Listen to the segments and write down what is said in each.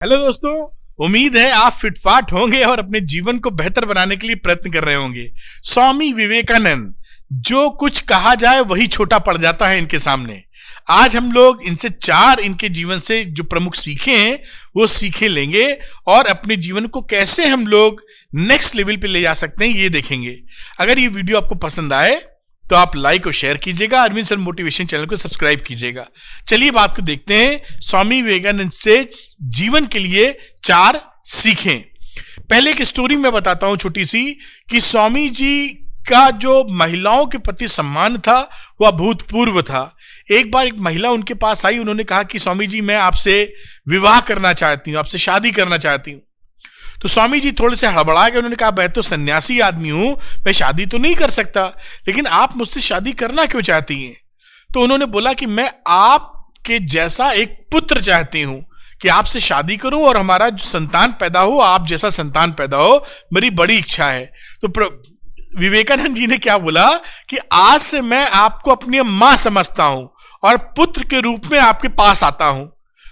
Hello दोस्तों, उम्मीद है आप फिटफाट होंगे और अपने जीवन को बेहतर बनाने के लिए प्रयत्न कर रहे होंगे। स्वामी विवेकानंद, जो कुछ कहा जाए वही छोटा पड़ जाता है इनके सामने। आज हम लोग इनसे चार इनके जीवन से जो प्रमुख सीखे हैं वो सीखे लेंगे और अपने जीवन को कैसे हम लोग नेक्स्ट लेवल पे ले जा सकते हैं ये देखेंगे। अगर ये वीडियो आपको पसंद आए तो आप लाइक और शेयर कीजिएगा। अरविंद सर मोटिवेशन चैनल को सब्सक्राइब कीजिएगा। चलिए बात को देखते हैं। स्वामी विवेकानंद से जीवन के लिए चार सीखें। पहले एक स्टोरी मैं बताता हूं छोटी सी, कि स्वामी जी का जो महिलाओं के प्रति सम्मान था वह अभूतपूर्व था। एक बार एक महिला उनके पास आई, उन्होंने कहा कि स्वामी जी मैं आपसे विवाह करना चाहती हूं, आपसे शादी करना चाहती हूं। तो स्वामी जी थोड़े से हड़बड़ा गए। उन्होंने कहा मैं तो सन्यासी आदमी हूं, मैं शादी तो नहीं कर सकता, लेकिन आप मुझसे शादी करना क्यों चाहती हैं? तो उन्होंने बोला कि मैं आपके जैसा एक पुत्र चाहती हूं, कि आपसे शादी करूं और हमारा जो संतान पैदा हो, आप जैसा संतान पैदा हो, मेरी बड़ी इच्छा है। तो विवेकानंद जी ने क्या बोला कि आज से मैं आपको अपनी मां समझता हूं और पुत्र के रूप में आपके पास आता हूं।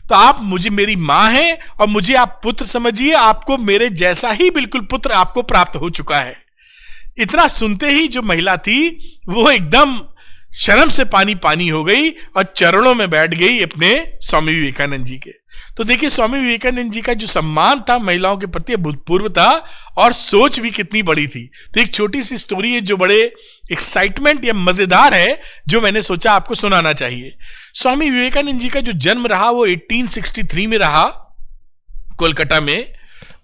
तो आप मुझे मेरी मां हैं और मुझे आप पुत्र समझिए, आपको मेरे जैसा ही बिल्कुल पुत्र आपको प्राप्त हो चुका है। इतना सुनते ही जो महिला थी वो एकदम शर्म से पानी पानी हो गई और चरणों में बैठ गई अपने स्वामी विवेकानंद जी के। तो देखिए, स्वामी विवेकानंद जी का जो सम्मान था महिलाओं के प्रति अभूतपूर्व था और सोच भी कितनी बड़ी थी। तो एक छोटी सी स्टोरी है जो बड़े एक्साइटमेंट या मजेदार है, जो मैंने सोचा आपको सुनाना चाहिए। स्वामी विवेकानंद जी का जो जन्म रहा वो 1863 में रहा, कोलकाता में।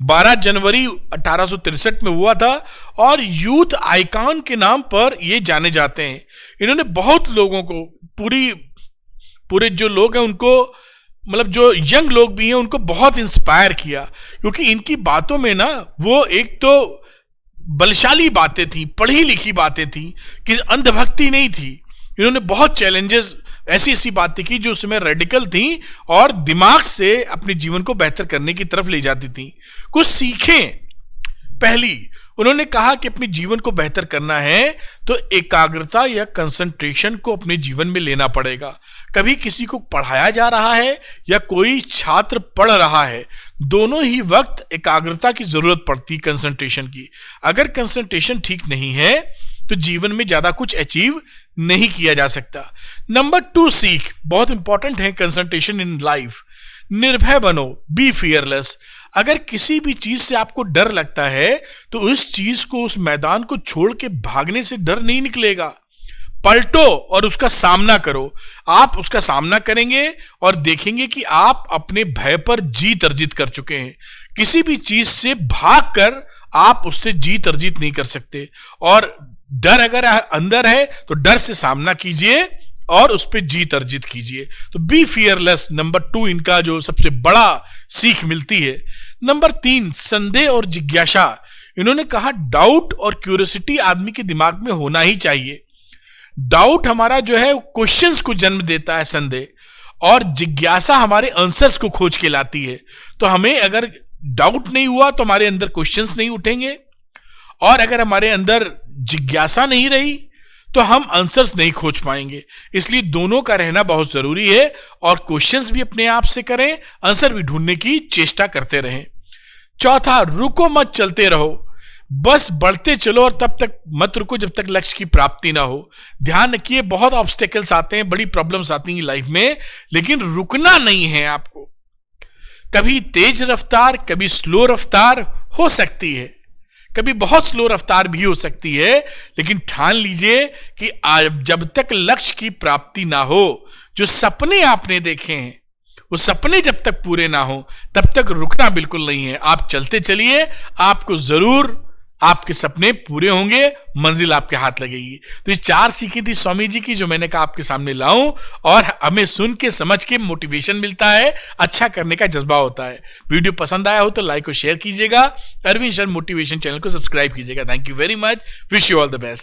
12 जनवरी 1863 में हुआ था और यूथ आइकॉन के नाम पर ये जाने जाते हैं। इन्होंने बहुत लोगों को, पूरे जो लोग हैं उनको, मतलब जो यंग लोग भी हैं उनको बहुत इंस्पायर किया, क्योंकि इनकी बातों में ना वो एक तो बलशाली बातें थी, पढ़ी लिखी बातें थी, कि अंधभक्ति नहीं थी। इन्होंने बहुत चैलेंजेस, ऐसी बातें की जो उसमें रेडिकल थी और दिमाग से अपने जीवन को बेहतर करने की तरफ ले जाती थी। कुछ सीखें। पहली, उन्होंने कहा कि अपने जीवन को बेहतर करना है तो एकाग्रता या कंसंट्रेशन को अपने जीवन में लेना पड़ेगा। कभी किसी को पढ़ाया जा रहा है या कोई छात्र पढ़ रहा है, दोनों ही वक्त एकाग्रता की जरूरत पड़ती, कंसंट्रेशन की। अगर कंसंट्रेशन ठीक नहीं है तो जीवन में ज्यादा कुछ अचीव नहीं किया जा सकता। नंबर 2 सीख, बहुत इंपॉर्टेंट है कंसंट्रेशन इन लाइफ। निर्भय बनो, बी फियरलेस। अगर किसी भी चीज से आपको डर लगता है तो उस चीज को, उस मैदान को छोड़ के भागने से डर नहीं निकलेगा। पलटो और उसका सामना करो। आप उसका सामना करेंगे और देखेंगे कि आप अपने भय पर जीत अर्जित कर चुके हैं। किसी भी चीज से भागकर आप उससे जीत अर्जित नहीं कर सकते। और डर अगर अंदर है तो डर से सामना कीजिए और उस पर जीत अर्जित कीजिए। तो बी फियरलेस, नंबर 2 इनका जो सबसे बड़ा सीख मिलती है। नंबर 3, संदेह और जिज्ञासा। इन्होंने कहा डाउट और क्यूरियोसिटी आदमी के दिमाग में होना ही चाहिए। डाउट हमारा जो है क्वेश्चंस को जन्म देता है, संदेह, और जिज्ञासा हमारे आंसर्स को खोज के लाती है। तो हमें अगर डाउट नहीं हुआ तो हमारे अंदर क्वेश्चंस नहीं उठेंगे, और अगर हमारे अंदर जिज्ञासा नहीं रही तो हम आंसर्स नहीं खोज पाएंगे। इसलिए दोनों का रहना बहुत जरूरी है, और क्वेश्चंस भी अपने आप से करें, आंसर भी ढूंढने की चेष्टा करते रहें। चौथा, रुको मत, चलते रहो। बस बढ़ते चलो और तब तक मत रुको जब तक लक्ष्य की प्राप्ति ना हो। ध्यान रखिए, बहुत ऑब्स्टेकल्स आते हैं, बड़ी प्रॉब्लम्स आती हैं लाइफ में, लेकिन रुकना नहीं है आपको। कभी तेज रफ्तार, कभी स्लो रफ्तार हो सकती है, कभी बहुत स्लो रफ्तार भी हो सकती है, लेकिन ठान लीजिए कि जब तक लक्ष्य की प्राप्ति ना हो, जो सपने आपने देखे हैं वो सपने जब तक पूरे ना हो तब तक रुकना बिल्कुल नहीं है। आप चलते चलिए, आपको जरूर आपके सपने पूरे होंगे, मंजिल आपके हाथ लगेगी। तो ये 4 सीखें थी स्वामी जी की, जो मैंने कहा आपके सामने लाऊं, और हमें सुन के समझ के मोटिवेशन मिलता है, अच्छा करने का जज्बा होता है। वीडियो पसंद आया हो तो लाइक और शेयर कीजिएगा। अरविंद सर मोटिवेशन चैनल को सब्सक्राइब कीजिएगा। Thank you very much, wish you all the best.